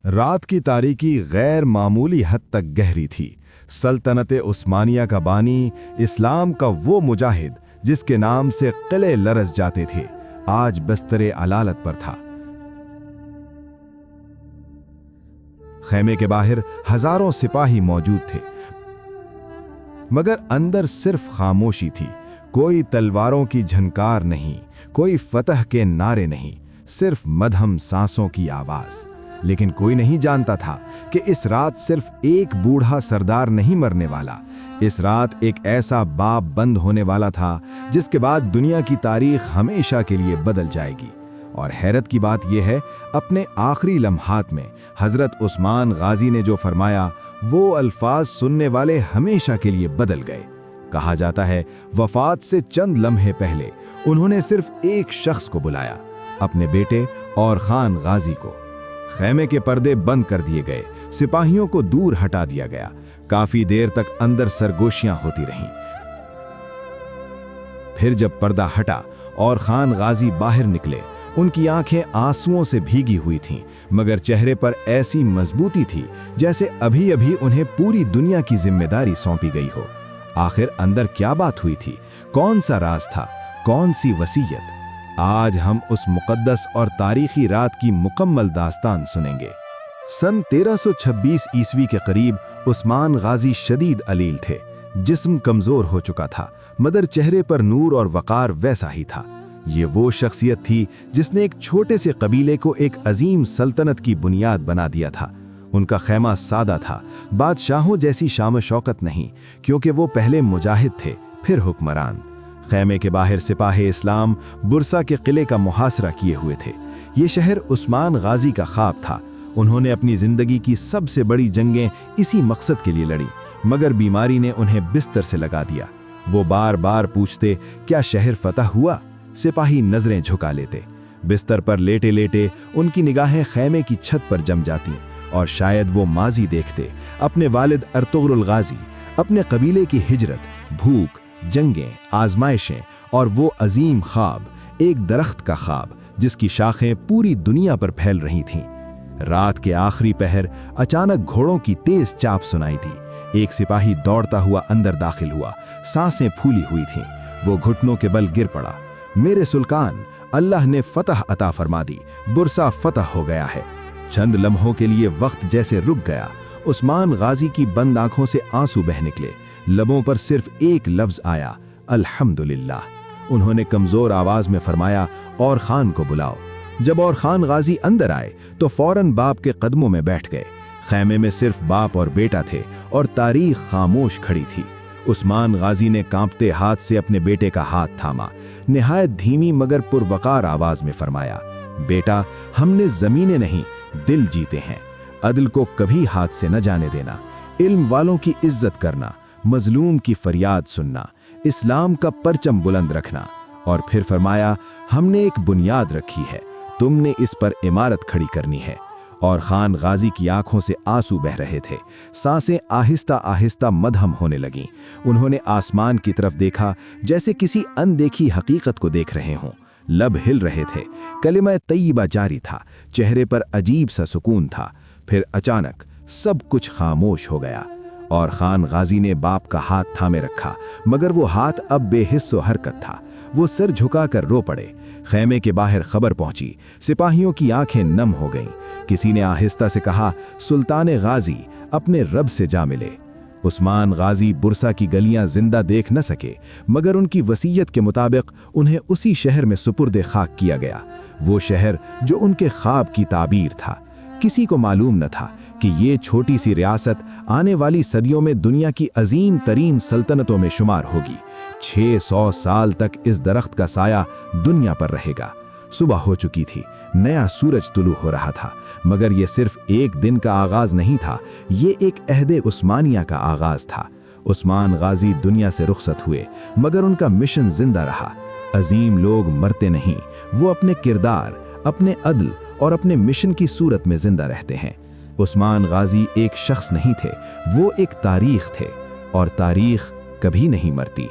रात की तारीकी गैर मामूली हद तक गहरी थी। सल्तनत उस्मानिया का बानी, इस्लाम का वो मुजाहिद जिसके नाम से किले लरस जाते थे, आज बिस्तरे अलालत पर था। खैमे के बाहर हजारों सिपाही मौजूद थे, मगर अंदर सिर्फ खामोशी थी। कोई तलवारों की झनकार नहीं, कोई फतह के नारे नहीं, सिर्फ मधम सांसों की आवाज। लेकिन कोई नहीं जानता था कि इस रात सिर्फ एक बूढ़ा सरदार नहीं मरने वाला। इस रात एक ऐसा बाब बंद होने वाला था जिसके बाद दुनिया की तारीख हमेशा के लिए बदल जाएगी। और हैरत की बात यह है, अपने आखिरी लम्हात में हजरत उस्मान गाजी ने जो फरमाया, वो अल्फाज सुनने वाले हमेशा के लिए बदल गए। कहा जाता है, वफात से चंद लम्हे पहले उन्होंने सिर्फ एक शख्स को बुलाया, अपने बेटे और खान गाजी को। खैमे के पर्दे बंद कर दिए गए, सिपाहियों को दूर हटा दिया गया। काफी देर तक अंदर सरगोशियां होती रहीं। फिर जब पर्दा हटा और खान गाजी बाहर निकले, उनकी आंखें आंसुओं से भीगी हुई थीं, मगर चेहरे पर ऐसी मजबूती थी जैसे अभी अभी उन्हें पूरी दुनिया की जिम्मेदारी सौंपी गई हो। आखिर अंदर क्या बात हुई थी? कौन सा राज था? कौन सी वसीयत? आज हम उस मुकद्दस और तारीखी रात की मुकम्मल दास्तान सुनेंगे। सन 1326 ईस्वी के करीब उस्मान गाजी शदीद अलील थे। जिस्म कमजोर हो चुका था, मगर चेहरे पर नूर और वकार वैसा ही था। ये वो शख्सियत थी जिसने एक छोटे से कबीले को एक अजीम सल्तनत की बुनियाद बना दिया था। उनका खैमा सादा था, बादशाहों जैसी शाम शौकत नहीं, क्योंकि वो पहले मुजाहिद थे, फिर हुक्मरान। खैमे के बाहर सिपाही इस्लाम बुरसा के किले का मुहासरा किए हुए थे। ये शहर उस्मान गाजी का ख्वाब था। उन्होंने अपनी जिंदगी की सबसे बड़ी जंगें इसी मकसद के लिए लड़ी, मगर बीमारी ने उन्हें बिस्तर से लगा दिया। वो बार बार पूछते, क्या शहर फतह हुआ? सिपाही नजरें झुका लेते। बिस्तर पर लेटे लेटे उनकी निगाहें खैमे की छत पर जम जाती और शायद वो माजी देखते, अपने वालिद अर्तुगरुल गाजी, अपने कबीले की हिजरत, भूख, जंगें, आजमाइशें और वो अजीम ख्वाब, एक दरख्त का ख्वाब जिसकी शाखें पूरी दुनिया पर फैल रही थीं। रात के आखिरी पहर अचानक घोड़ों की तेज चाप सुनाई दी। एक सिपाही दौड़ता हुआ अंदर दाखिल हुआ, सांसें फूली हुई थीं। वो घुटनों के बल गिर पड़ा। मेरे सुल्तान, अल्लाह ने फतह अता फरमा दी, बुरसा फतह हो गया है। चंद लम्हों के लिए वक्त जैसे रुक गया। उस्मान गाजी की बंद आंखों से आंसू बह निकले। लबों पर सिर्फ एक लफ्ज आया, अल्हम्दुलिल्लाह। उन्होंने कमजोर आवाज में फरमाया, और खान को बुलाओ। जब और खान गाजी अंदर आए तो फौरन बाप के कदमों में बैठ गए। खैमे में सिर्फ बाप और बेटा थे और तारीख खामोश खड़ी थी। उस्मान गाजी ने कांपते हाथ से अपने बेटे का हाथ थामा। निहायत धीमी मगर पुरवकार आवाज में फरमाया, बेटा, हमने जमीनें नहीं, दिल जीते हैं। अदल को कभी हाथ से न जाने देना, इल्म वालों की इज्जत करना, मजलूम की फरियाद सुनना, इस्लाम का परचम बुलंद रखना। और फिर फरमाया, हमने एक बुनियाद रखी है, तुमने इस पर इमारत खड़ी करनी है। और खान गाजी की आंखों से आंसू बह रहे थे। सांसें आहिस्ता आहिस्ता मदहम होने लगीं। उन्होंने आसमान की तरफ देखा, जैसे किसी अनदेखी हकीकत को देख रहे हों। लब हिल रहे थे, कलिमा तय्यबा जारी था, चेहरे पर अजीब सा सुकून था। फिर अचानक सब कुछ खामोश हो गया और खान गाजी ने बाप का हाथ थामे रखा, मगर वो हाथ अब बेहिस्सो हरकत था। वो सिर झुकाकर रो पड़े। खैमे के बाहर खबर पहुंची, सिपाहियों की आंखें नम हो गईं। किसी ने आहिस्ता से कहा, सुल्तान गाजी अपने रब से जा मिले। उस्मान गाजी बुरसा की गलियां जिंदा देख न सके, मगर उनकी वसीयत के मुताबिक उन्हें उसी शहर में सुपुर्द खाक किया गया। वो शहर जो उनके ख्वाब की ताबीर था। किसी को मालूम न था कि ये छोटी सी रियासत आने वाली सदियों में दुनिया की अजीम तरीन सल्तनतों में शुमार होगी। 600 साल तक इस दरख्त का साया दुनिया पर रहेगा। सुबह हो चुकी थी, नया सूरज तुलू हो रहा था, मगर ये सिर्फ एक दिन का आगाज नहीं था, ये एक अहदे उस्मानिया का आगाज था। उस्मान गाजी दुनिया से रुखसत हुए, मगर उनका मिशन जिंदा रहा। अजीम लोग मरते नहीं, वो अपने किरदार, अपने अदल और अपने मिशन की सूरत में जिंदा रहते हैं। उस्मान गाजी एक शख्स नहीं थे, वो एक तारीख थे, और तारीख कभी नहीं मरती।